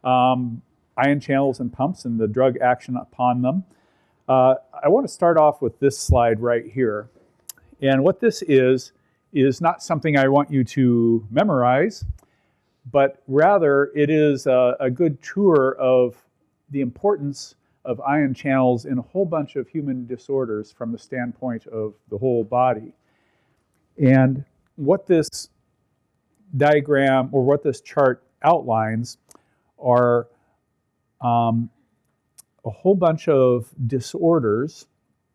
ion channels and pumps and the drug action upon them. I want to start off with this slide right here. And what this is not something I want you to memorize, but rather it is a good tour of the importance of ion channels in a whole bunch of human disorders from the standpoint of the whole body. And what this diagram or what this chart outlines are a whole bunch of disorders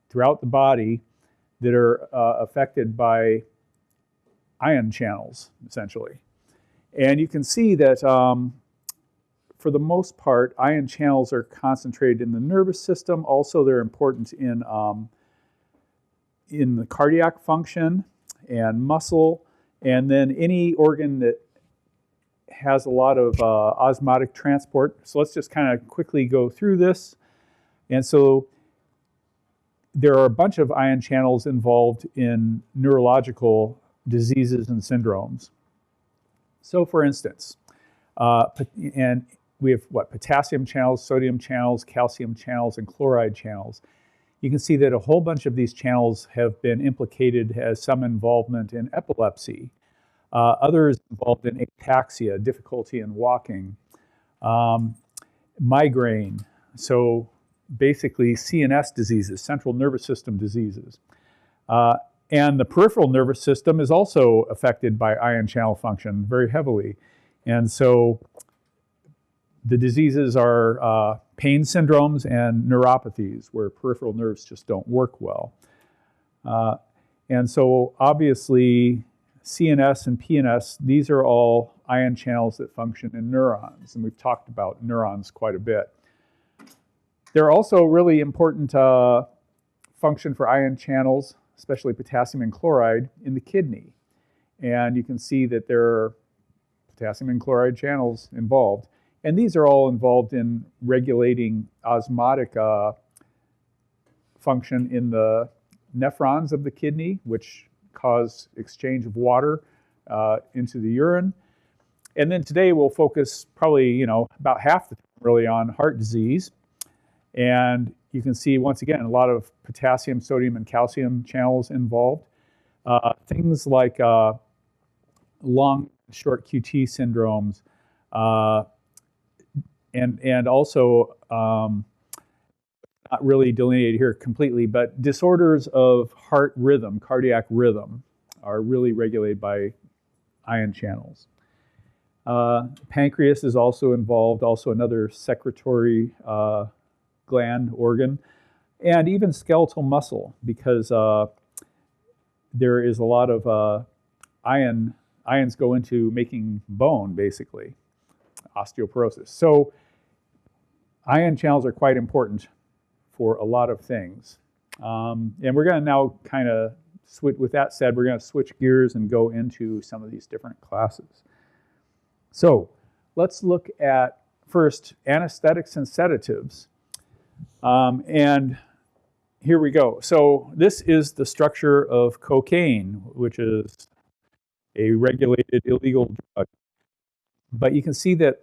throughout the body that are affected by ion channels, essentially. And you can see that for the most part, ion channels are concentrated in the nervous system. Also, they're important in the cardiac function and muscle, and then any organ that has a lot of osmotic transport. So let's just kind of quickly go through this. And so there are a bunch of ion channels involved in neurological diseases and syndromes. So for instance, and we have potassium channels, sodium channels, calcium channels, and chloride channels. You can see that a whole bunch of these channels have been implicated as some involvement in epilepsy, others involved in ataxia, difficulty in walking, migraine, so basically CNS diseases, central nervous system diseases. And the peripheral nervous system is also affected by ion channel function very heavily. And so the diseases are pain syndromes and neuropathies where peripheral nerves just don't work well. And so obviously CNS and PNS, these are all ion channels that function in neurons. And we've talked about neurons quite a bit. They're also really important function for ion channels, especially potassium and chloride, in the kidney. And you can see that there are potassium and chloride channels involved. And these are all involved in regulating osmotic function in the nephrons of the kidney, which cause exchange of water into the urine. And then today we'll focus probably, about half the time really on heart disease. And you can see, once again, a lot of potassium, sodium, and calcium channels involved. Things like long, short QT syndromes, and also, not really delineated here completely, but disorders of heart rhythm, cardiac rhythm, are really regulated by ion channels. Pancreas is also involved, also another secretory gland organ, and even skeletal muscle, because there is a lot of ions go into making bone, basically, osteoporosis. So ion channels are quite important for a lot of things. And we're going to now kind of switch, with that said, we're going to switch gears and go into some of these different classes. So let's look at first anesthetics and sedatives. And here we go. So this is the structure of cocaine, which is a regulated illegal drug. But you can see that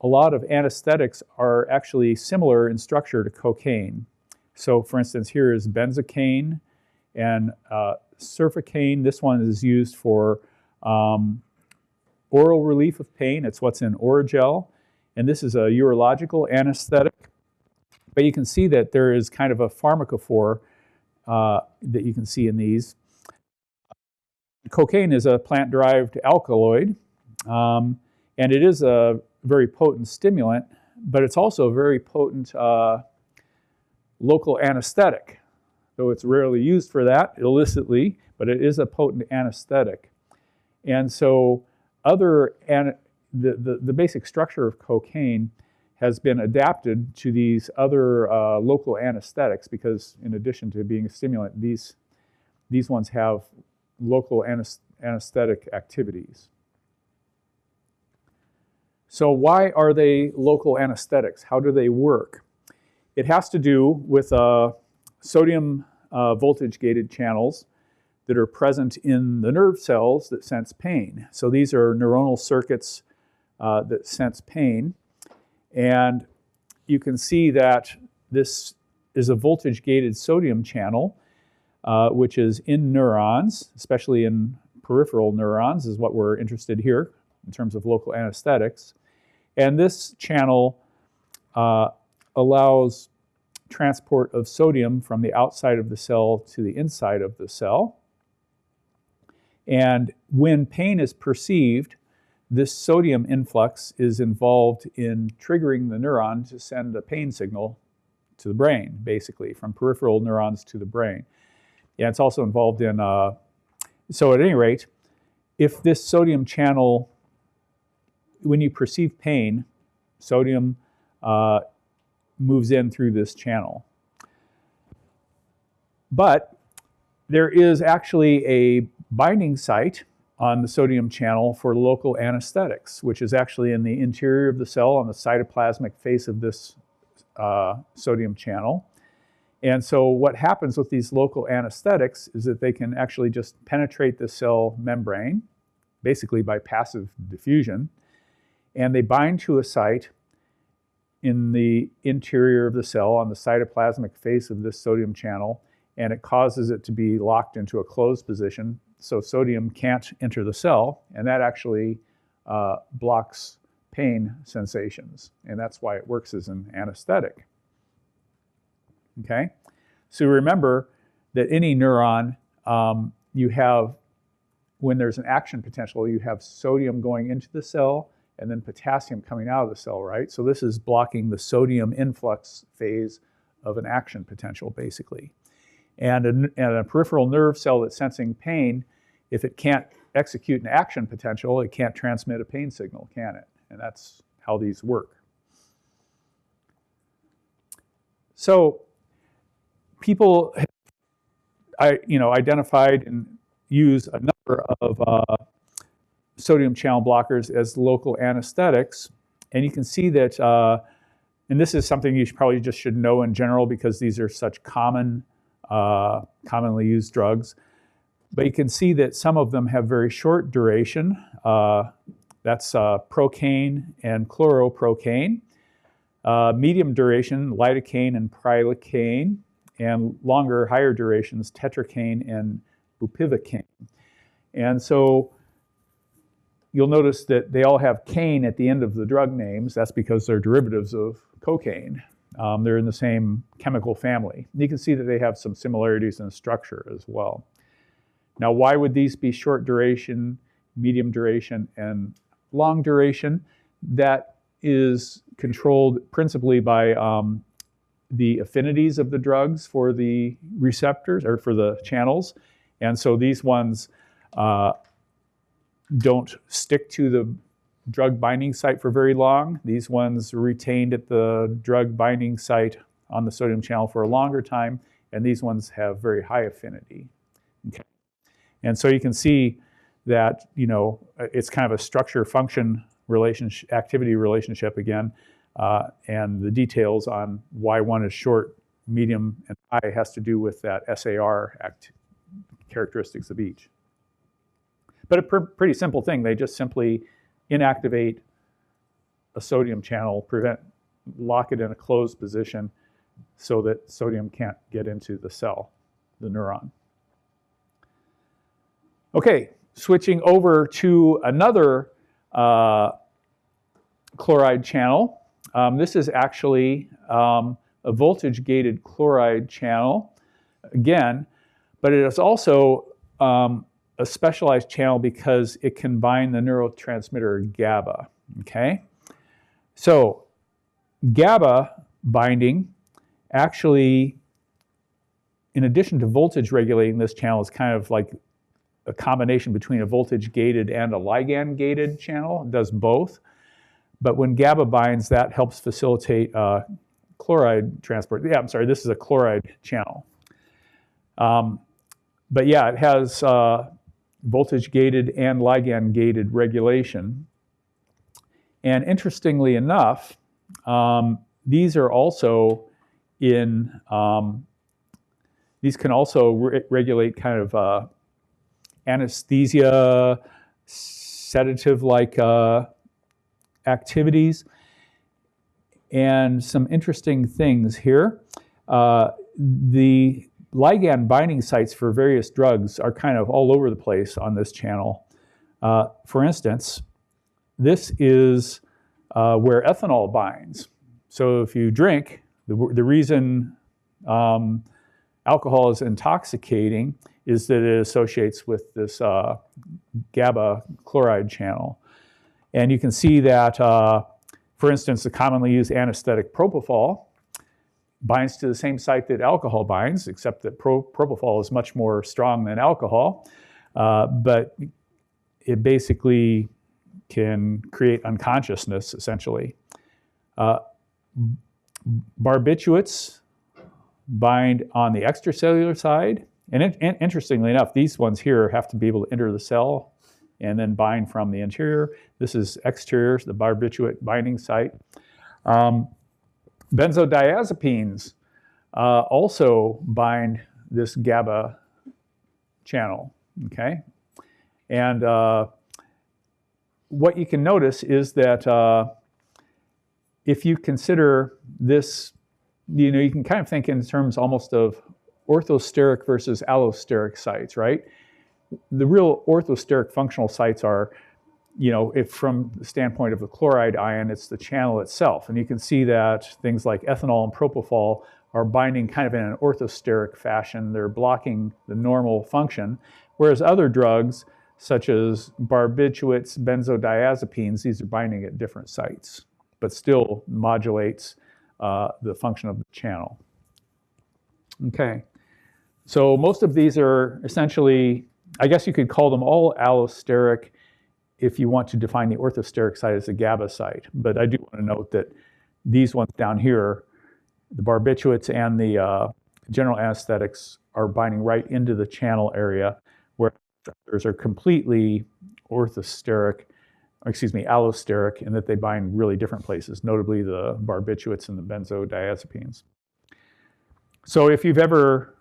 a lot of anesthetics are actually similar in structure to cocaine. So for instance, here is benzocaine and surfocaine. This one is used for oral relief of pain. It's what's in Oragel. And this is a urological anesthetic. But you can see that there is kind of a pharmacophore that you can see in these. Cocaine is a plant-derived alkaloid, and it is a very potent stimulant, but it's also a very potent local anesthetic. Though it's rarely used for that illicitly, but it is a potent anesthetic. And so the basic structure of cocaine has been adapted to these other local anesthetics because, in addition to being a stimulant, these ones have local anesthetic activities. So why are they local anesthetics? How do they work? It has to do with sodium voltage-gated channels that are present in the nerve cells that sense pain. So these are neuronal circuits that sense pain. And you can see that this is a voltage-gated sodium channel, which is in neurons, especially in peripheral neurons, is what we're interested here in terms of local anesthetics. And this channel allows transport of sodium from the outside of the cell to the inside of the cell. And when pain is perceived, this sodium influx is involved in triggering the neuron to send a pain signal to the brain, basically, from peripheral neurons to the brain. Yeah, it's also involved in, so at any rate, if this sodium channel, when you perceive pain, sodium moves in through this channel. But there is actually a binding site on the sodium channel for local anesthetics, which is actually in the interior of the cell on the cytoplasmic face of this sodium channel. And so what happens with these local anesthetics is that they can actually just penetrate the cell membrane, basically by passive diffusion, and they bind to a site in the interior of the cell on the cytoplasmic face of this sodium channel, and it causes it to be locked into a closed position, so sodium can't enter the cell, and that actually blocks pain sensations, and that's why it works as an anesthetic. Okay, so remember that any neuron, you have, when there's an action potential, you have sodium going into the cell and then potassium coming out of the cell, right? So this is blocking the sodium influx phase of an action potential, basically. And a peripheral nerve cell that's sensing pain, if it can't execute an action potential, it can't transmit a pain signal, can it? And that's how these work. So people have, identified and use a number of sodium channel blockers as local anesthetics. And you can see that, and this is something you probably just should know in general because these are such commonly used drugs. But you can see that some of them have very short duration. That's procaine and chloroprocaine. Medium duration, lidocaine and prilocaine. And longer, higher durations, tetracaine and bupivacaine. And so you'll notice that they all have caine at the end of the drug names. That's because they're derivatives of cocaine. They're in the same chemical family. You can see that they have some similarities in structure as well. Now, why would these be short duration, medium duration, and long duration? That is controlled principally by the affinities of the drugs for the receptors or for the channels. And so these ones don't stick to the drug binding site for very long. These ones are retained at the drug binding site on the sodium channel for a longer time, and these ones have very high affinity. Okay. And so you can see that, it's kind of a structure-function relationship, activity relationship again, and the details on why one is short, medium, and high has to do with that SAR characteristics of each. But a pretty simple thing. They just simply inactivate a sodium channel, lock it in a closed position so that sodium can't get into the cell, the neuron. Okay, switching over to another chloride channel. This is actually a voltage-gated chloride channel, again, but it is also a specialized channel because it can bind the neurotransmitter GABA, okay? So GABA binding actually, in addition to voltage regulating this channel, is kind of like a combination between a voltage-gated and a ligand-gated channel. It does both. But when GABA binds, that helps facilitate chloride transport. Yeah, I'm sorry, this is a chloride channel. But yeah, it has voltage-gated and ligand-gated regulation. And interestingly enough, these are also in, these can also regulate kind of anesthesia, sedative-like activities. And some interesting things here. The ligand binding sites for various drugs are kind of all over the place on this channel. For instance, this is where ethanol binds. So if you drink, the reason alcohol is intoxicating is that it associates with this GABA chloride channel. And you can see that, for instance, the commonly used anesthetic propofol binds to the same site that alcohol binds, except that propofol is much more strong than alcohol, but it basically can create unconsciousness, essentially. Barbiturates bind on the extracellular side, and interestingly enough, these ones here have to be able to enter the cell and then bind from the interior. This is exterior, the barbiturate binding site. Benzodiazepines also bind this GABA channel, okay? And what you can notice is that if you consider this, you can kind of think in terms almost of orthosteric versus allosteric sites, right? The real orthosteric functional sites are, if from the standpoint of the chloride ion, it's the channel itself. And you can see that things like ethanol and propofol are binding kind of in an orthosteric fashion. They're blocking the normal function, whereas other drugs, such as barbiturates, benzodiazepines, these are binding at different sites, but still modulates the function of the channel. Okay, so most of these are essentially, I guess you could call them all allosteric if you want to define the orthosteric site as a GABA site. But I do want to note that these ones down here, the barbiturates and the general anesthetics, are binding right into the channel area, where others are completely allosteric, in that they bind really different places, notably the barbiturates and the benzodiazepines. So if you've ever,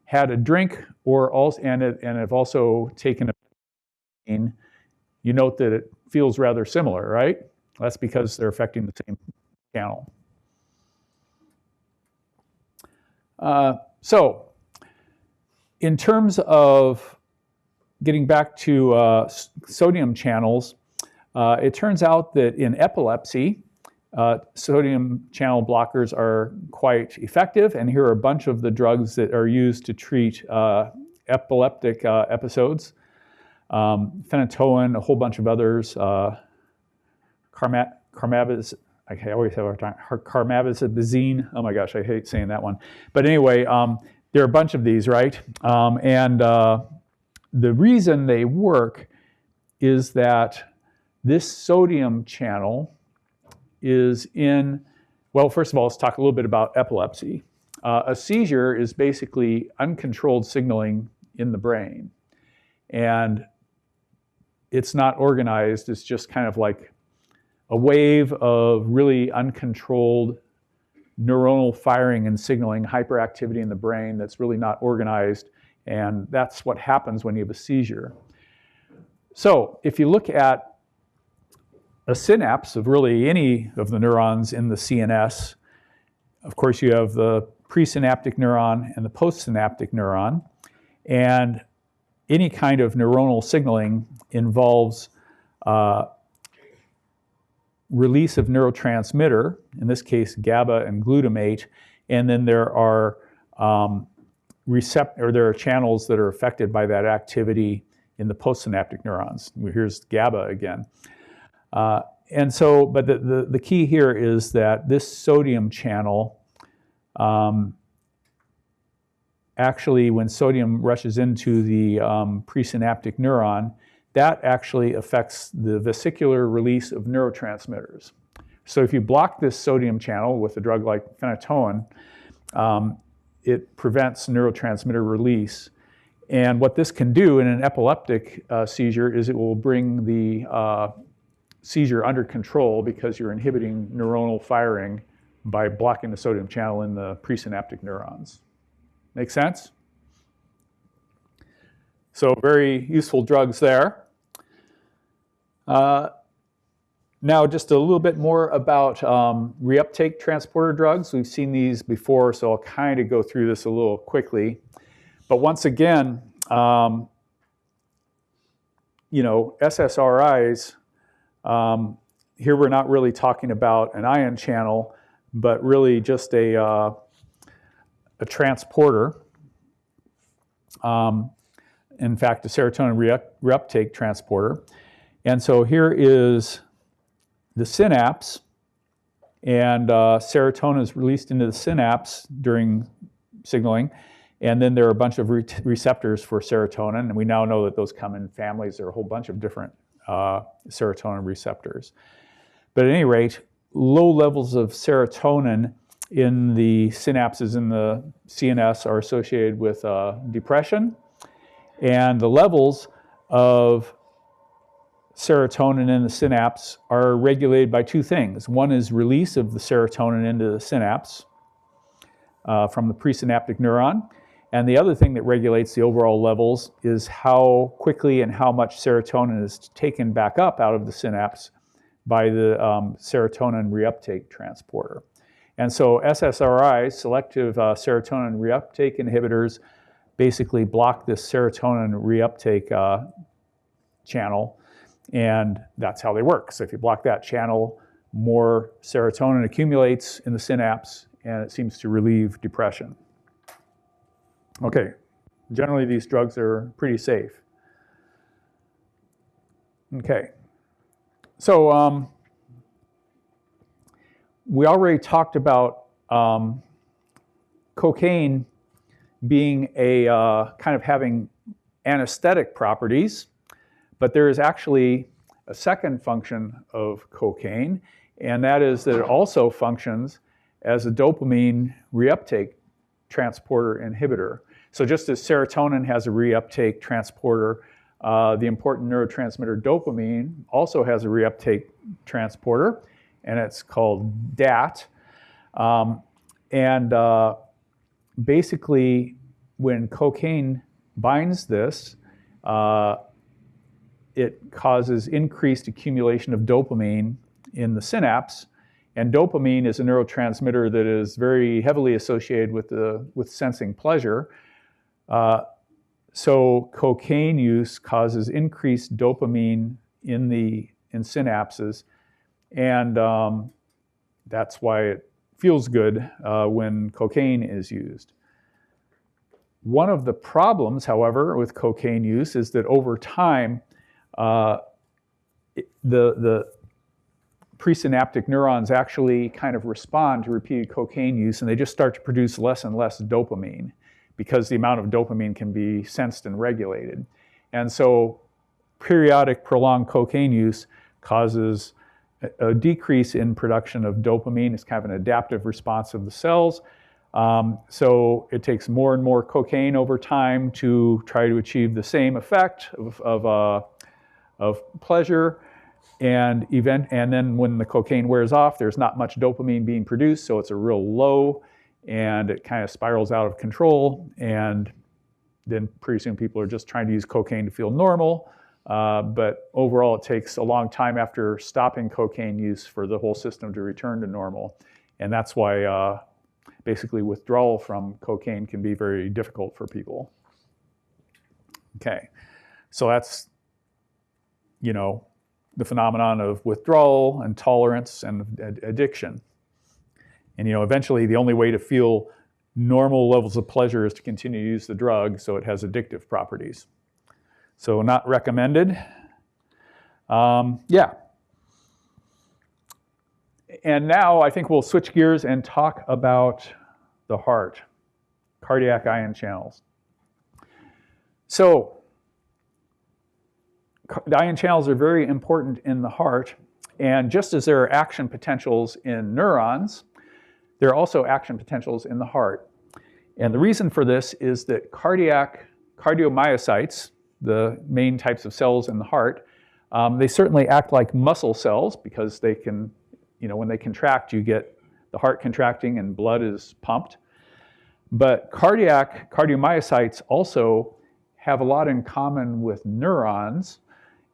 had a drink and have also taken a vaccine, you note that it feels rather similar, right? That's because they're affecting the same channel. So in terms of getting back to sodium channels, it turns out that in epilepsy, sodium channel blockers are quite effective, and here are a bunch of the drugs that are used to treat epileptic episodes. Phenytoin, a whole bunch of others, carbamazepine, I always have a hard time, carbamazepine, oh my gosh, I hate saying that one. But anyway, there are a bunch of these, right? And the reason they work is that this sodium channel is in, well, first of all, let's talk a little bit about epilepsy. A seizure is basically uncontrolled signaling in the brain. And it's not organized, it's just kind of like a wave of really uncontrolled neuronal firing and signaling, hyperactivity in the brain that's really not organized. And that's what happens when you have a seizure. So if you look at a synapse of really any of the neurons in the CNS, of course you have the presynaptic neuron and the postsynaptic neuron, and any kind of neuronal signaling involves release of neurotransmitter, in this case GABA and glutamate, and then there are channels that are affected by that activity in the postsynaptic neurons. Here's GABA again. And so, but the key here is that this sodium channel, actually when sodium rushes into the presynaptic neuron, that actually affects the vesicular release of neurotransmitters. So if you block this sodium channel with a drug like phenytoin, it prevents neurotransmitter release. And what this can do in an epileptic seizure is it will bring the seizure under control because you're inhibiting neuronal firing by blocking the sodium channel in the presynaptic neurons. Make sense? So very useful drugs there. Now, just a little bit more about reuptake transporter drugs. We've seen these before, so I'll kind of go through this a little quickly. But once again, SSRIs, here we're not really talking about an ion channel, but really just a transporter. In fact, a serotonin reuptake transporter. And so here is the synapse, and serotonin is released into the synapse during signaling, and then there are a bunch of receptors for serotonin, and we now know that those come in families. There are a whole bunch of different serotonin receptors. But at any rate, low levels of serotonin in the synapses in the CNS are associated with depression, and the levels of serotonin in the synapse are regulated by two things. One is release of the serotonin into the synapse from the presynaptic neuron, and the other thing that regulates the overall levels is how quickly and how much serotonin is taken back up out of the synapse by the serotonin reuptake transporter. And so SSRIs, selective serotonin reuptake inhibitors, basically block this serotonin reuptake channel, and that's how they work. So if you block that channel, more serotonin accumulates in the synapse, and it seems to relieve depression. Okay, generally these drugs are pretty safe. Okay, so we already talked about cocaine being a kind of having anesthetic properties, but there is actually a second function of cocaine, and that is that it also functions as a dopamine reuptake transporter inhibitor. So just as serotonin has a reuptake transporter, the important neurotransmitter dopamine also has a reuptake transporter, and it's called DAT. Basically, when cocaine binds this, it causes increased accumulation of dopamine in the synapse. And dopamine is a neurotransmitter that is very heavily associated with sensing pleasure. So cocaine use causes increased dopamine in synapses, and that's why it feels good when cocaine is used. One of the problems, however, with cocaine use is that over time, the presynaptic neurons actually kind of respond to repeated cocaine use, and they just start to produce less and less dopamine because the amount of dopamine can be sensed and regulated. And so periodic prolonged cocaine use causes a decrease in production of dopamine. It's kind of an adaptive response of the cells. So it takes more and more cocaine over time to try to achieve the same effect of pleasure. And then when the cocaine wears off, there's not much dopamine being produced, so it's a real low, and it kind of spirals out of control. And then pretty soon people are just trying to use cocaine to feel normal. But overall, it takes a long time after stopping cocaine use for the whole system to return to normal. And that's why basically withdrawal from cocaine can be very difficult for people. Okay, so that's, the phenomenon of withdrawal and tolerance and addiction. And eventually the only way to feel normal levels of pleasure is to continue to use the drug, so it has addictive properties. So not recommended. Yeah. And now I think we'll switch gears and talk about the heart, cardiac ion channels. So the ion channels are very important in the heart, and just as there are action potentials in neurons, there are also action potentials in the heart. And the reason for this is that cardiomyocytes, the main types of cells in the heart, they certainly act like muscle cells because they can, when they contract, you get the heart contracting and blood is pumped. But cardiomyocytes also have a lot in common with neurons,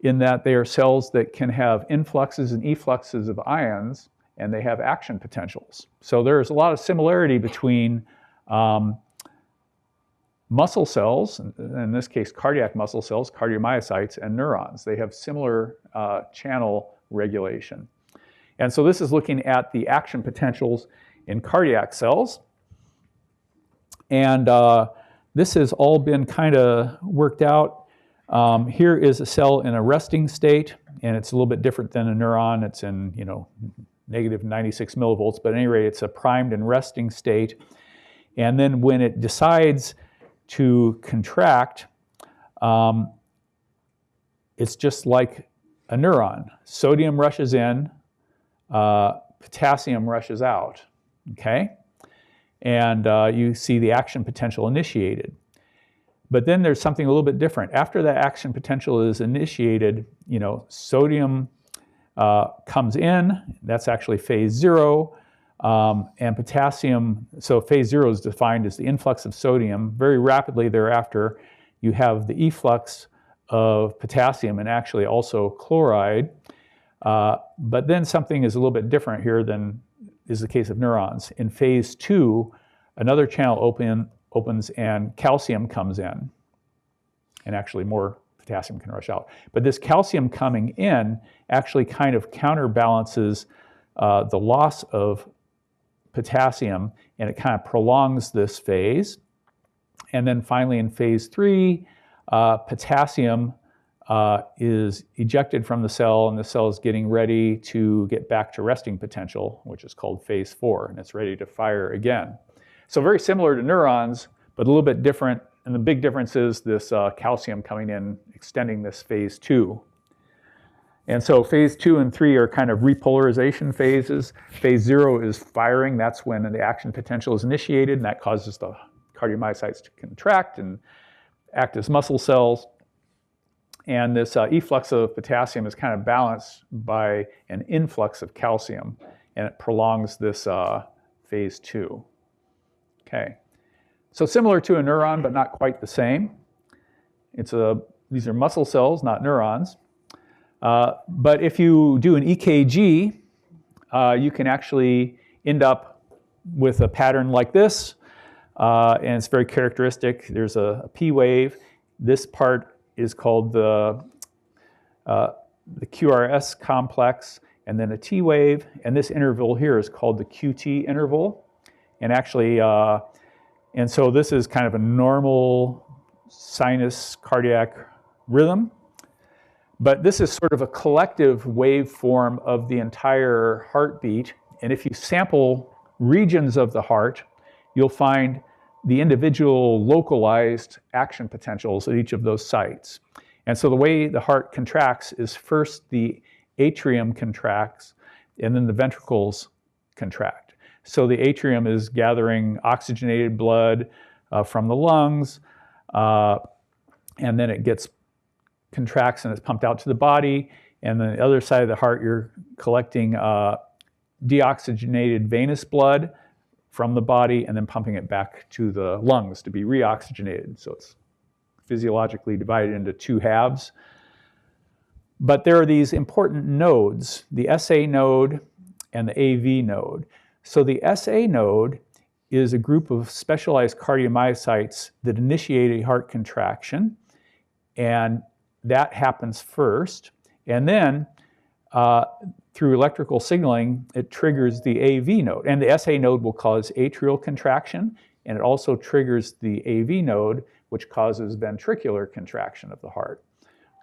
in that they are cells that can have influxes and effluxes of ions, and they have action potentials. So there's a lot of similarity between muscle cells, in this case cardiac muscle cells, cardiomyocytes, and neurons. They have similar channel regulation. And so this is looking at the action potentials in cardiac cells. And this has all been kind of worked out. Here is a cell in a resting state, and it's a little bit different than a neuron. It's in, negative 96 millivolts, but at any rate, it's a primed and resting state. And then when it decides to contract, it's just like a neuron. Sodium rushes in, potassium rushes out, okay? And you see the action potential initiated. But then there's something a little bit different. After that action potential is initiated, sodium comes in. That's actually phase 0. And potassium, so phase 0 is defined as the influx of sodium. Very rapidly thereafter, you have the efflux of potassium and actually also chloride. But then something is a little bit different here than is the case of neurons. In phase 2, another channel opens and calcium comes in. And actually more potassium can rush out. But this calcium coming in actually kind of counterbalances the loss of potassium, and it kind of prolongs this phase. And then finally in phase 3, potassium is ejected from the cell, and the cell is getting ready to get back to resting potential, which is called phase 4, and it's ready to fire again. So very similar to neurons, but a little bit different, and the big difference is this calcium coming in, extending this phase 2. And so phase 2 and 3 are kind of repolarization phases. Phase 0 is firing. That's when the action potential is initiated, and that causes the cardiomyocytes to contract and act as muscle cells. And this efflux of potassium is kind of balanced by an influx of calcium, and it prolongs this phase 2. Okay, so similar to a neuron, but not quite the same. These are muscle cells, not neurons. But if you do an EKG, you can actually end up with a pattern like this, and it's very characteristic. There's a P wave. This part is called the QRS complex, and then a T wave, and this interval here is called the QT interval. And actually, and so this is kind of a normal sinus cardiac rhythm. But this is sort of a collective waveform of the entire heartbeat. And if you sample regions of the heart, you'll find the individual localized action potentials at each of those sites. And so the way the heart contracts is first the atrium contracts, and then the ventricles contract. So the atrium is gathering oxygenated blood from the lungs, and then it contracts and it's pumped out to the body. And then the other side of the heart, you're collecting deoxygenated venous blood from the body and then pumping it back to the lungs to be reoxygenated. So it's physiologically divided into two halves. But there are these important nodes, the SA node and the AV node. So the SA node is a group of specialized cardiomyocytes that initiate a heart contraction, and that happens first. And then through electrical signaling, it triggers the AV node. And the SA node will cause atrial contraction, and it also triggers the AV node, which causes ventricular contraction of the heart.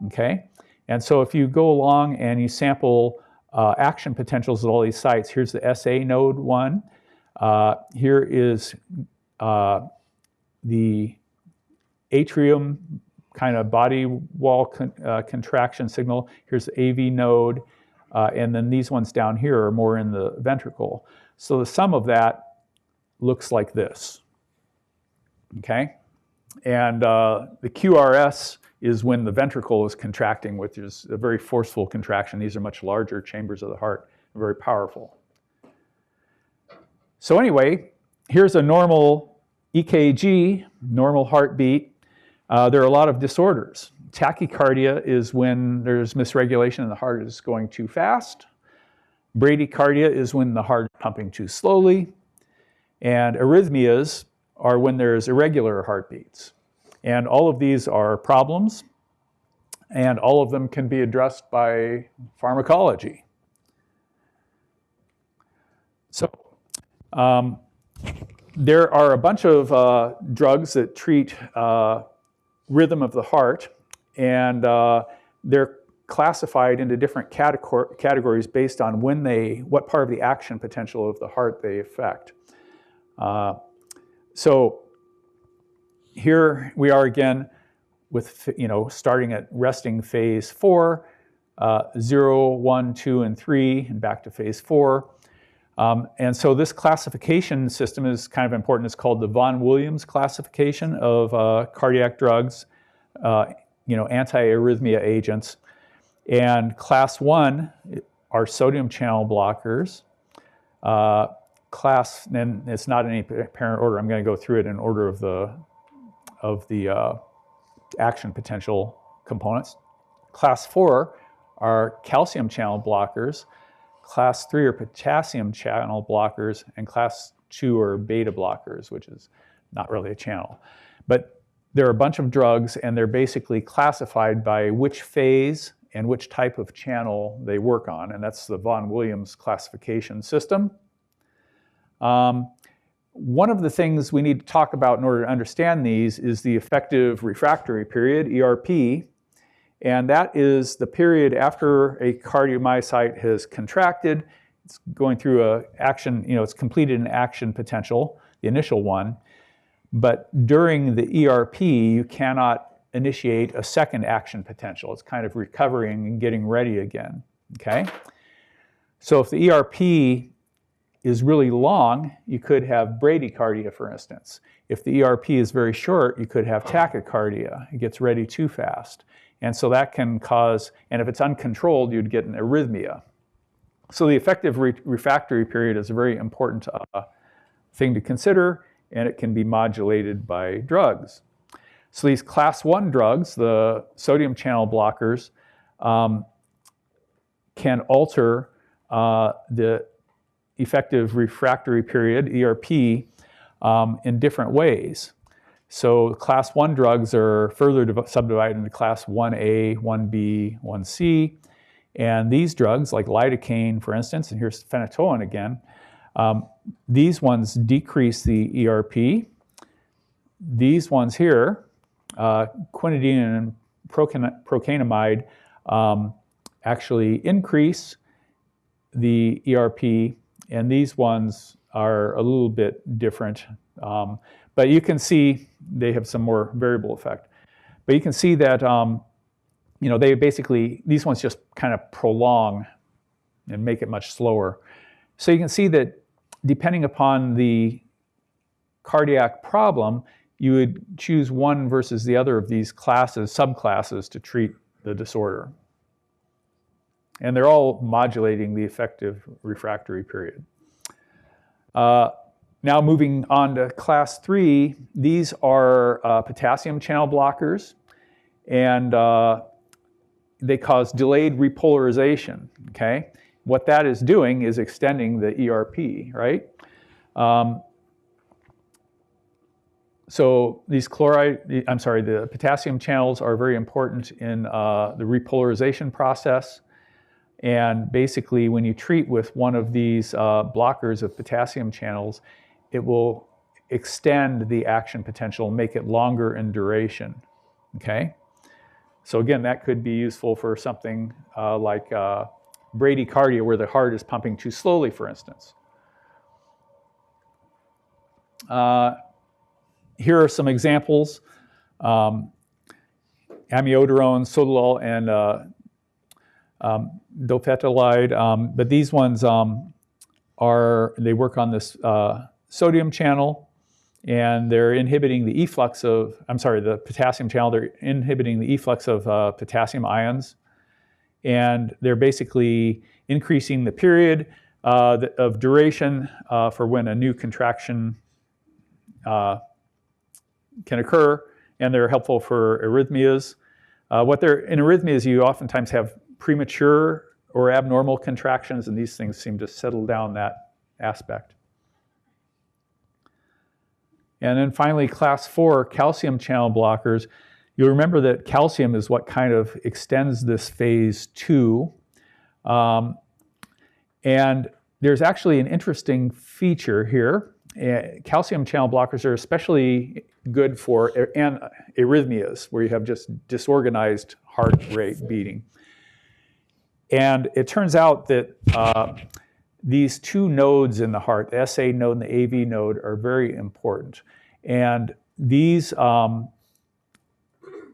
Okay? And so if you go along and you sample action potentials at all these sites, here's the SA node one. Here is the atrium kind of body wall contraction signal. Here's the AV node. And then these ones down here are more in the ventricle. So the sum of that looks like this. Okay? And the QRS is when the ventricle is contracting, which is a very forceful contraction. These are much larger chambers of the heart, very powerful. So anyway, here's a normal EKG, normal heartbeat. There are a lot of disorders. Tachycardia is when there's misregulation and the heart is going too fast. Bradycardia is when the heart is pumping too slowly. And arrhythmias are when there's irregular heartbeats. And all of these are problems, and all of them can be addressed by pharmacology. So there are a bunch of drugs that treat rhythm of the heart, and they're classified into different categories based on what part of the action potential of the heart they affect. So here we are again with, starting at resting phase 4, 0, 1, 2, and 3, and back to phase 4. And so this classification system is kind of important. It's called the von Willems classification of cardiac drugs, anti-arrhythmia agents. And class 1 are sodium channel blockers. And it's not in any apparent order. I'm going to go through it in order of the action potential components. Class 4 are calcium channel blockers. Class 3 are potassium channel blockers, and class 2 are beta blockers, which is not really a channel. But there are a bunch of drugs, and they're basically classified by which phase and which type of channel they work on, and that's the von Willems classification system. One of the things we need to talk about in order to understand these is the effective refractory period, ERP, and that is the period after a cardiomyocyte has contracted. It's going through an action, it's completed an action potential, the initial one, but during the ERP, you cannot initiate a second action potential. It's kind of recovering and getting ready again, okay? So if the ERP is really long, you could have bradycardia, for instance. If the ERP is very short, you could have tachycardia. It gets ready too fast. And so that can cause, and if it's uncontrolled, you'd get an arrhythmia. So the effective refractory period is a very important thing to consider, and it can be modulated by drugs. So these class 1 drugs, the sodium channel blockers, can alter the effective refractory period, ERP, in different ways. So class 1 drugs are further subdivided into class 1A, 1B, 1C. And these drugs, like lidocaine, for instance, and here's phenytoin again, these ones decrease the ERP. These ones here, quinidine and procainamide, actually increase the ERP, and these ones are a little bit different. But you can see they have some more variable effect. But you can see that they basically, these ones just kind of prolong and make it much slower. So you can see that depending upon the cardiac problem, you would choose one versus the other of these classes, subclasses, to treat the disorder. And they're all modulating the effective refractory period. Now moving on to class 3, these are potassium channel blockers, and they cause delayed repolarization, okay? What that is doing is extending the ERP, right? So these the potassium channels are very important in the repolarization process. And basically, when you treat with one of these blockers of potassium channels, it will extend the action potential, make it longer in duration, okay? So again, that could be useful for something like bradycardia, where the heart is pumping too slowly, for instance. Here are some examples. Amiodarone, sotalol, and dofetilide, but these ones they work on this sodium channel, and they're inhibiting the efflux of, the potassium channel. They're inhibiting the efflux of potassium ions, and they're basically increasing the period of duration for when a new contraction can occur, and they're helpful for arrhythmias. What they're in arrhythmias, you oftentimes have premature or abnormal contractions, and these things seem to settle down that aspect. And then finally, class 4, calcium channel blockers. You'll remember that calcium is what kind of extends this phase 2. And there's actually an interesting feature here. Calcium channel blockers are especially good for arrhythmias, where you have just disorganized heart rate beating. And it turns out that these two nodes in the heart, the SA node and the AV node, are very important. And these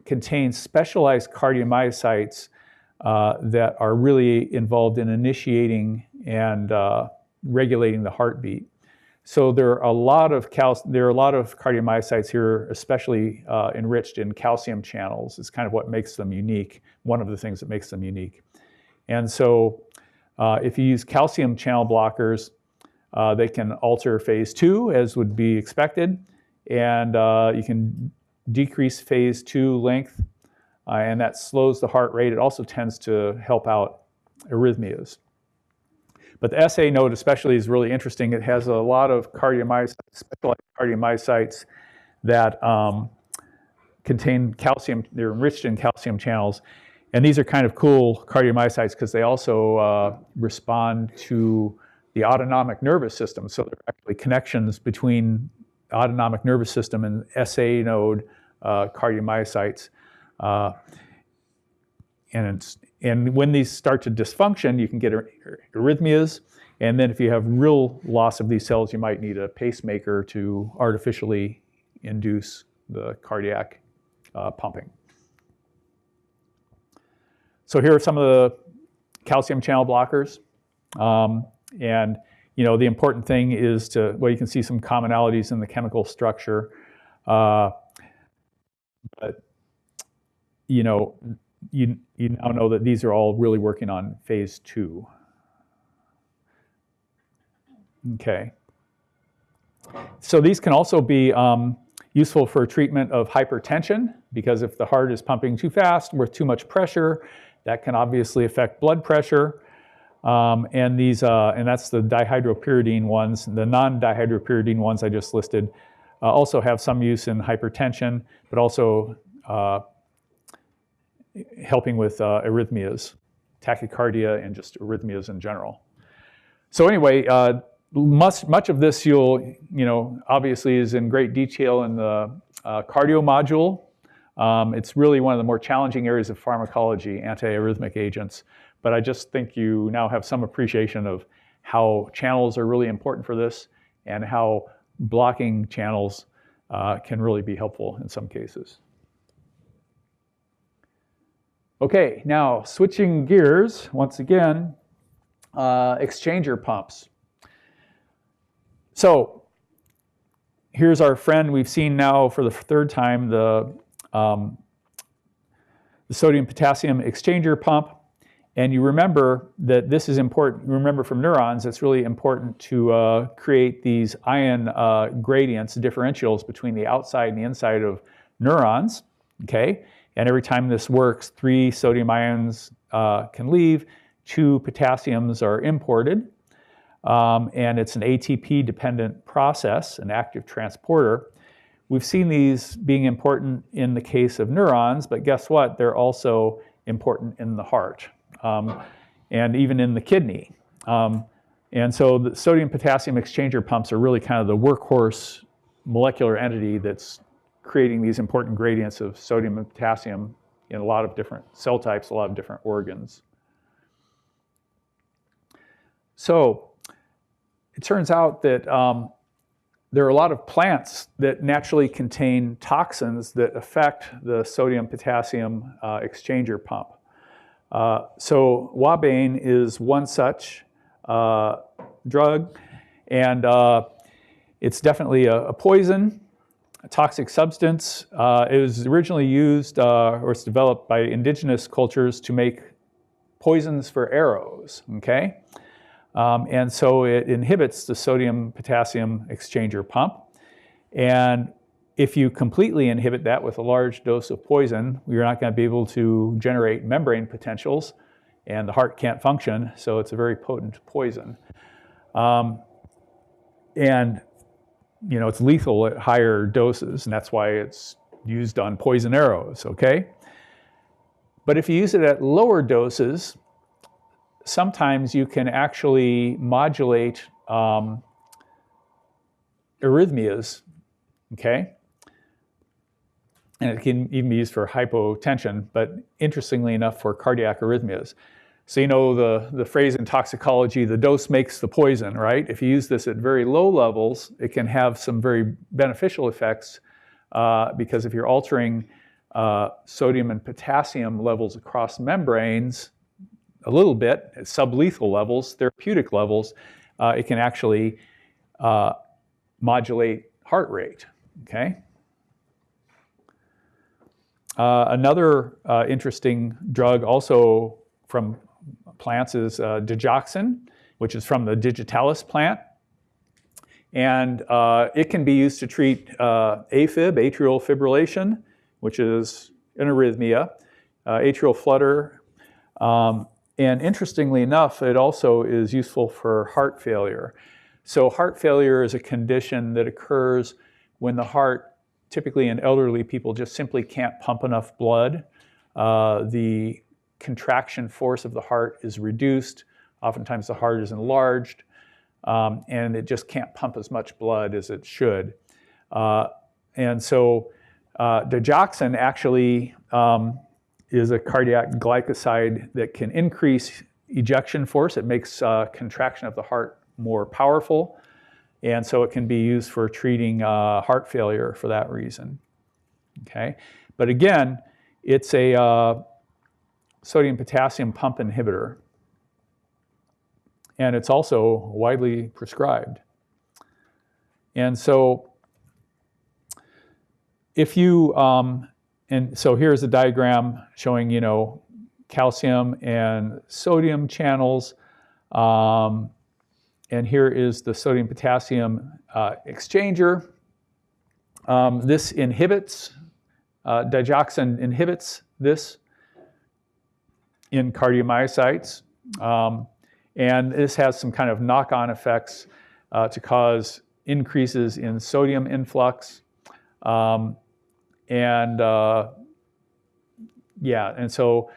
contain specialized cardiomyocytes that are really involved in initiating and regulating the heartbeat. So there are a lot of cardiomyocytes here, especially enriched in calcium channels. It's kind of what makes them unique, one of the things that makes them unique. And so if you use calcium channel blockers, they can alter phase 2, as would be expected, and you can decrease phase 2 length, and that slows the heart rate. It also tends to help out arrhythmias. But the SA node especially is really interesting. It has a lot of specialized cardiomyocytes that contain calcium. They're enriched in calcium channels. And these are kind of cool cardiomyocytes because they also respond to the autonomic nervous system. So there are actually connections between autonomic nervous system and SA node cardiomyocytes. And when these start to dysfunction, you can get arrhythmias. And then if you have real loss of these cells, you might need a pacemaker to artificially induce the cardiac pumping. So here are some of the calcium channel blockers. And the important thing is you can see some commonalities in the chemical structure. But you now know that these are all really working on phase 2. Okay. So these can also be useful for treatment of hypertension, because if the heart is pumping too fast with too much pressure, that can obviously affect blood pressure. And that's the dihydropyridine ones. The non-dihydropyridine ones I just listed also have some use in hypertension, but also helping with arrhythmias, tachycardia, and just arrhythmias in general. So anyway, much of this obviously is in great detail in the cardio module. It's really one of the more challenging areas of pharmacology, antiarrhythmic agents. But I just think you now have some appreciation of how channels are really important for this and how blocking channels can really be helpful in some cases. Okay, now switching gears once again, exchanger pumps. So here's our friend we've seen now for the third time, the sodium-potassium exchanger pump. And you remember that this is important. Remember from neurons, it's really important to create these ion gradients, differentials between the outside and the inside of neurons, okay? And every time this works, 3 sodium ions can leave, 2 potassiums are imported. And it's an ATP-dependent process, an active transporter. We've seen these being important in the case of neurons, but guess what? They're also important in the heart. And even in the kidney. And so the sodium-potassium exchanger pumps are really kind of the workhorse molecular entity that's creating these important gradients of sodium and potassium in a lot of different cell types, a lot of different organs. So it turns out that there are a lot of plants that naturally contain toxins that affect the sodium-potassium exchanger pump. So Wabane is one such drug, and it's definitely a poison, a toxic substance. It was originally used or it's developed by indigenous cultures to make poisons for arrows, okay? And so it inhibits the sodium-potassium exchanger pump. And if you completely inhibit that with a large dose of poison, you're not going to be able to generate membrane potentials, and the heart can't function, so it's a very potent poison. And it's lethal at higher doses, and that's why it's used on poison arrows, okay? But if you use it at lower doses, sometimes you can actually modulate arrhythmias, okay? And it can even be used for hypotension, but interestingly enough for cardiac arrhythmias. So the phrase in toxicology, the dose makes the poison, right? If you use this at very low levels, it can have some very beneficial effects because if you're altering sodium and potassium levels across membranes a little bit at sublethal levels, therapeutic levels, it can actually modulate heart rate, okay? Another interesting drug also from plants is digoxin, which is from the digitalis plant. And it can be used to treat AFib, atrial fibrillation, which is an arrhythmia, atrial flutter. And interestingly enough, it also is useful for heart failure. So heart failure is a condition that occurs when the heart, typically in elderly people, just simply can't pump enough blood. The contraction force of the heart is reduced. Oftentimes the heart is enlarged, and it just can't pump as much blood as it should. And so digoxin actually is a cardiac glycoside that can increase ejection force. It makes contraction of the heart more powerful, and so it can be used for treating heart failure for that reason. Okay, but again, it's a sodium-potassium pump inhibitor, and it's also widely prescribed. And so if you, and so here's a diagram showing, calcium and sodium channels, and here is the sodium-potassium exchanger. This inhibits, digoxin inhibits this in cardiomyocytes, and this has some kind of knock-on effects to cause increases in sodium influx, and so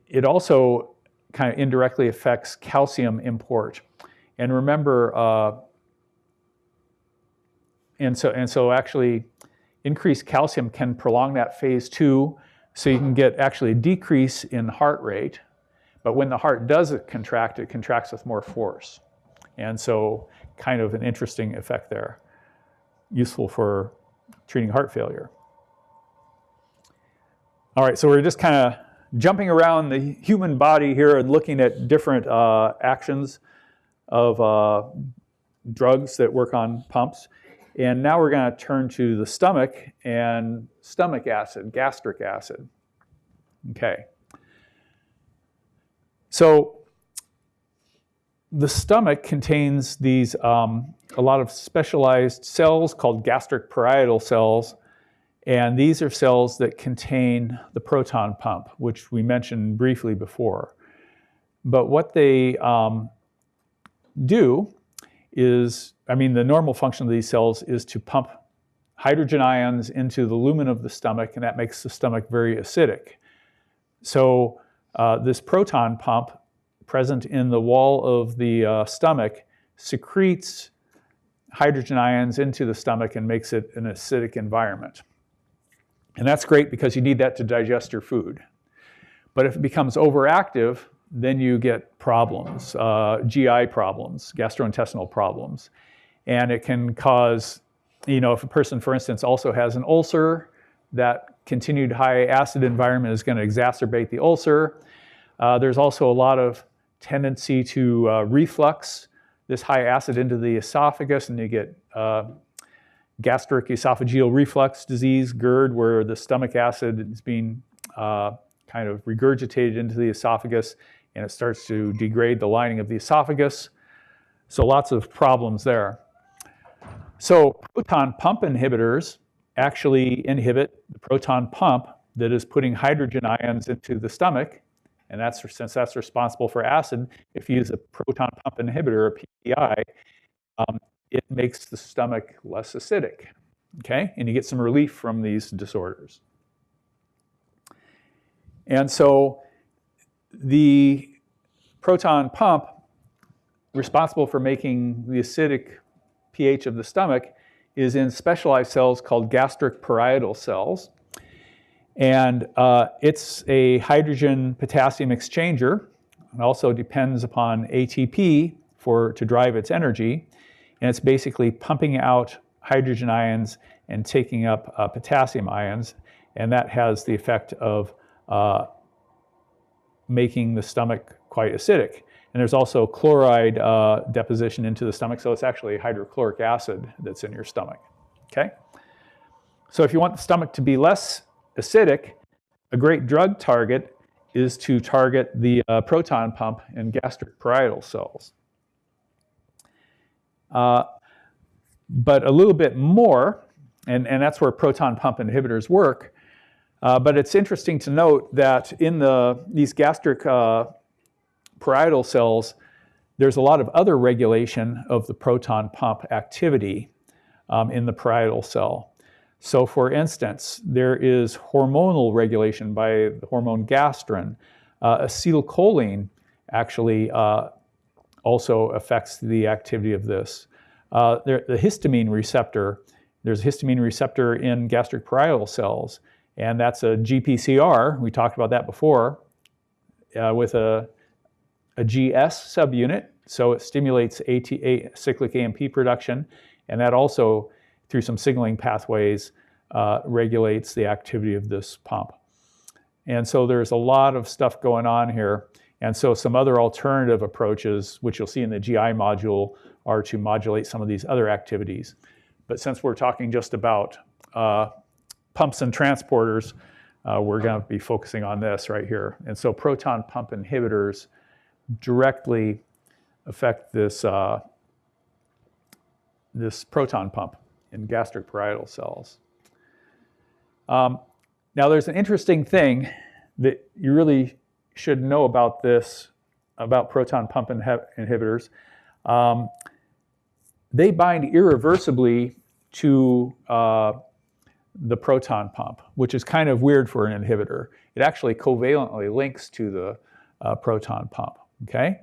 it also kind of indirectly affects calcium import. And remember, and so actually increased calcium can prolong that phase 2. So you can get actually a decrease in heart rate, but when the heart does contract, it contracts with more force. And so kind of an interesting effect there, useful for treating heart failure. All right, so we're just kind of jumping around the human body here and looking at different actions of drugs that work on pumps. And now we're going to turn to the stomach and stomach acid, gastric acid. Okay. So the stomach contains these, a lot of specialized cells called gastric parietal cells. And these are cells that contain the proton pump, which we mentioned briefly before. But what they do is, the normal function of these cells is to pump hydrogen ions into the lumen of the stomach, and that makes the stomach very acidic. So this proton pump present in the wall of the stomach secretes hydrogen ions into the stomach and makes it an acidic environment. And that's great because you need that to digest your food. But if it becomes overactive, then you get problems, GI problems, gastrointestinal problems. And it can cause, if a person, for instance, also has an ulcer, that continued high acid environment is going to exacerbate the ulcer. There's also a lot of tendency to reflux this high acid into the esophagus, and you get gastric esophageal reflux disease, GERD, where the stomach acid is being kind of regurgitated into the esophagus, and it starts to degrade the lining of the esophagus. So lots of problems there. So proton pump inhibitors actually inhibit the proton pump that is putting hydrogen ions into the stomach, and since that's responsible for acid, if you use a proton pump inhibitor, a PPI, it makes the stomach less acidic, okay? And you get some relief from these disorders. And so the proton pump responsible for making the acidic pH of the stomach is in specialized cells called gastric parietal cells. And it's a hydrogen-potassium exchanger. It also depends upon ATP to drive its energy. And it's basically pumping out hydrogen ions and taking up potassium ions. And that has the effect of making the stomach quite acidic. And there's also chloride deposition into the stomach, so it's actually hydrochloric acid that's in your stomach, okay? So if you want the stomach to be less acidic, a great drug target is to target the proton pump in gastric parietal cells. But a little bit more, and that's where proton pump inhibitors work, but it's interesting to note that in these gastric parietal cells, there's a lot of other regulation of the proton pump activity in the parietal cell. So for instance, there is hormonal regulation by the hormone gastrin. Acetylcholine actually also affects the activity of this. The histamine receptor, there's a histamine receptor in gastric parietal cells, and that's a GPCR, we talked about that before, with a GS subunit, so it stimulates cyclic AMP production, and that also, through some signaling pathways, regulates the activity of this pump. And so there's a lot of stuff going on here, and so some other alternative approaches, which you'll see in the GI module, are to modulate some of these other activities. But since we're talking just about pumps and transporters, we're going to be focusing on this right here. And so proton pump inhibitors directly affect this, this proton pump in gastric parietal cells. Now there's an interesting thing that you really should know about this, about proton pump inhibitors. They bind irreversibly to the proton pump, which is kind of weird for an inhibitor. It actually covalently links to the proton pump, okay?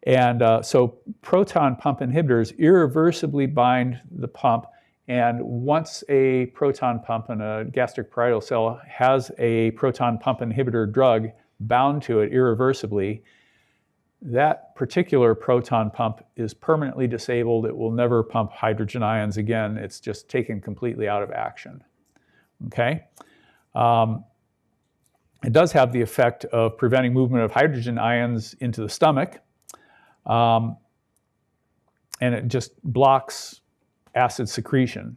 And so proton pump inhibitors irreversibly bind the pump, and once a proton pump in a gastric parietal cell has a proton pump inhibitor drug bound to it irreversibly, that particular proton pump is permanently disabled. It will never pump hydrogen ions again. It's just taken completely out of action, okay? It does have the effect of preventing movement of hydrogen ions into the stomach, and it just blocks acid secretion.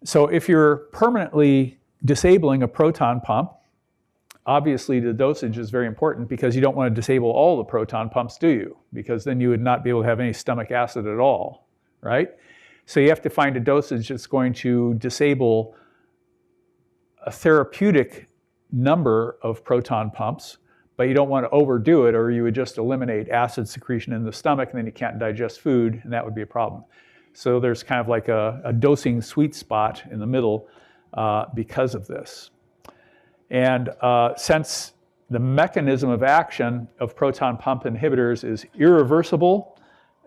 So if you're permanently disabling a proton pump, obviously the dosage is very important, because you don't want to disable all the proton pumps, do you? Because then you would not be able to have any stomach acid at all, right? So you have to find a dosage that's going to disable a therapeutic number of proton pumps, but you don't want to overdo it, or you would just eliminate acid secretion in the stomach, and then you can't digest food, and that would be a problem. So there's kind of like a dosing sweet spot in the middle because of this. And since the mechanism of action of proton pump inhibitors is irreversible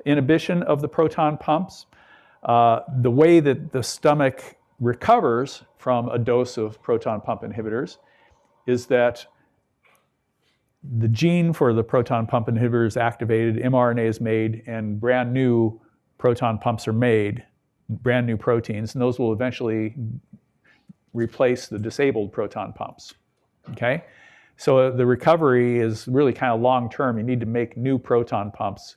inhibition of the proton pumps, the way that the stomach recovers from a dose of proton pump inhibitors is that the gene for the proton pump inhibitor is activated, mRNA is made, and brand new proton pumps are made, brand new proteins, and those will eventually replace the disabled proton pumps, okay? So the recovery is really kind of long-term. You need to make new proton pumps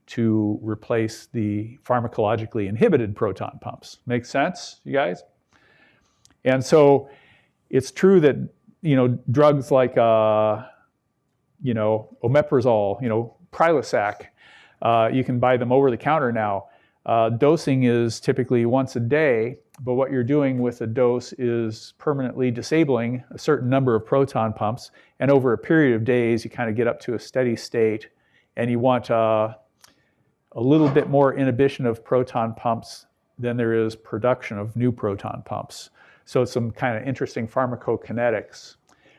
to replace the pharmacologically inhibited proton pumps. Make sense, you guys? And so it's true that, you know, drugs like, you know, omeprazole, you know, Prilosec, you can buy them over the counter now. Dosing is typically once a day, but what you're doing with a dose is permanently disabling a certain number of proton pumps, and over a period of days, you kind of get up to a steady state, and you want a little bit more inhibition of proton pumps than there is production of new proton pumps. So it's some kind of interesting pharmacokinetics.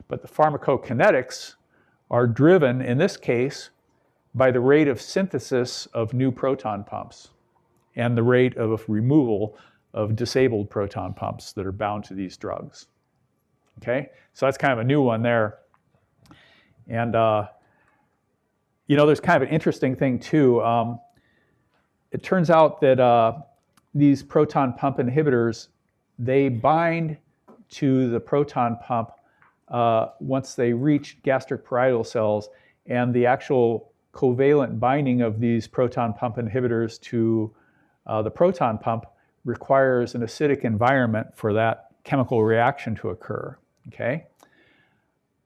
But the pharmacokinetics are driven, in this case, by the rate of synthesis of new proton pumps and the rate of removal of disabled proton pumps that are bound to these drugs. Okay, so that's kind of a new one there. And there's kind of an interesting thing too. It turns out that these proton pump inhibitors, they bind to the proton pump once they reach gastric parietal cells, and the actual covalent binding of these proton pump inhibitors to the proton pump requires an acidic environment for that chemical reaction to occur, okay?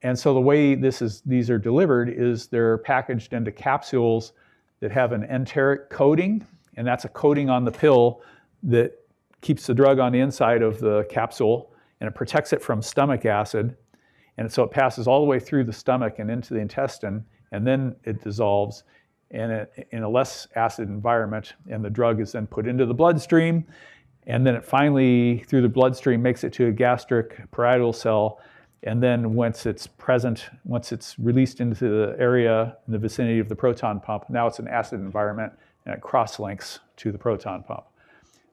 And so the way these are delivered is they're packaged into capsules that have an enteric coating, and that's a coating on the pill that keeps the drug on the inside of the capsule, and it protects it from stomach acid. And so it passes all the way through the stomach and into the intestine, and then it dissolves in a less acid environment, and the drug is then put into the bloodstream, and then it finally, through the bloodstream, makes it to a gastric parietal cell, and then once it's released into the area in the vicinity of the proton pump, now it's an acid environment, and it cross-links to the proton pump.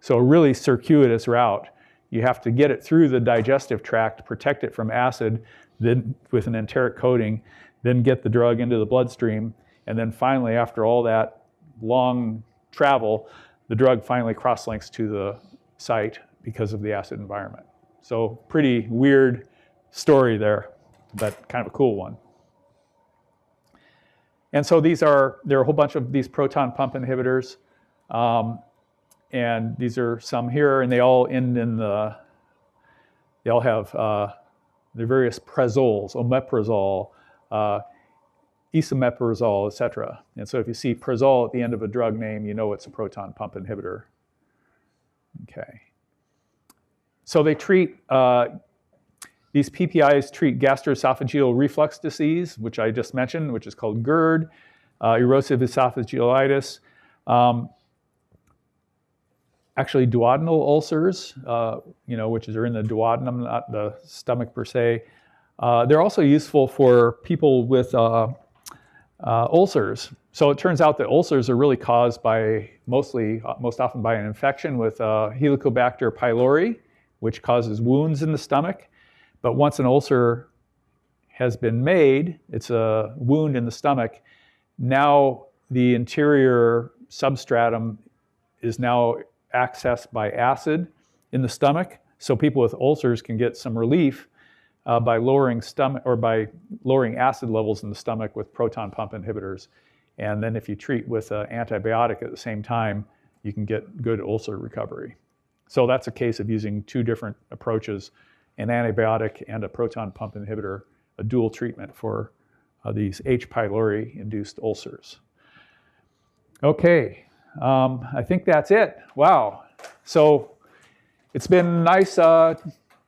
So a really circuitous route. You have to get it through the digestive tract, protect it from acid, then with an enteric coating, then get the drug into the bloodstream, and then finally, after all that long travel, the drug finally cross-links to the site because of the acid environment. So pretty weird story there, but kind of a cool one. And so there are a whole bunch of these proton pump inhibitors, and these are some here, and they all end in they all have the various prazoles, omeprazole, esomeprazole, etc. And so if you see prazole at the end of a drug name, you know it's a proton pump inhibitor. Okay. So they treat, these PPIs treat gastroesophageal reflux disease, which I just mentioned, which is called GERD, erosive esophagitis, actually duodenal ulcers, which are in the duodenum, not the stomach per se. They're also useful for people with ulcers. So it turns out that ulcers are really caused by most often by an infection with Helicobacter pylori, which causes wounds in the stomach. But once an ulcer has been made, it's a wound in the stomach, now the interior substratum is now accessed by acid in the stomach. So people with ulcers can get some relief by lowering acid levels in the stomach with proton pump inhibitors. And then if you treat with an antibiotic at the same time, you can get good ulcer recovery. So that's a case of using two different approaches, an antibiotic and a proton pump inhibitor, a dual treatment for these H. pylori induced ulcers. Okay, I think that's it. Wow. So it's been nice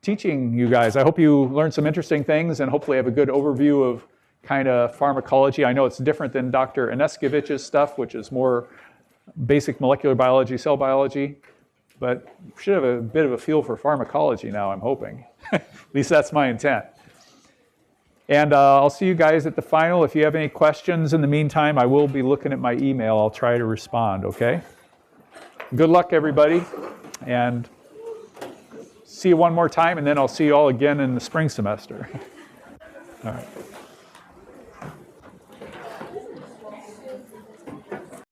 teaching you guys. I hope you learned some interesting things and hopefully have a good overview of kind of pharmacology. I know it's different than Dr. Inescovich's stuff, which is more basic molecular biology, cell biology, but you should have a bit of a feel for pharmacology now, I'm hoping. At least that's my intent. And I'll see you guys at the final. If you have any questions in the meantime, I will be looking at my email. I'll try to respond, okay? Good luck, everybody, and see you one more time, and then I'll see you all again in the spring semester. All right.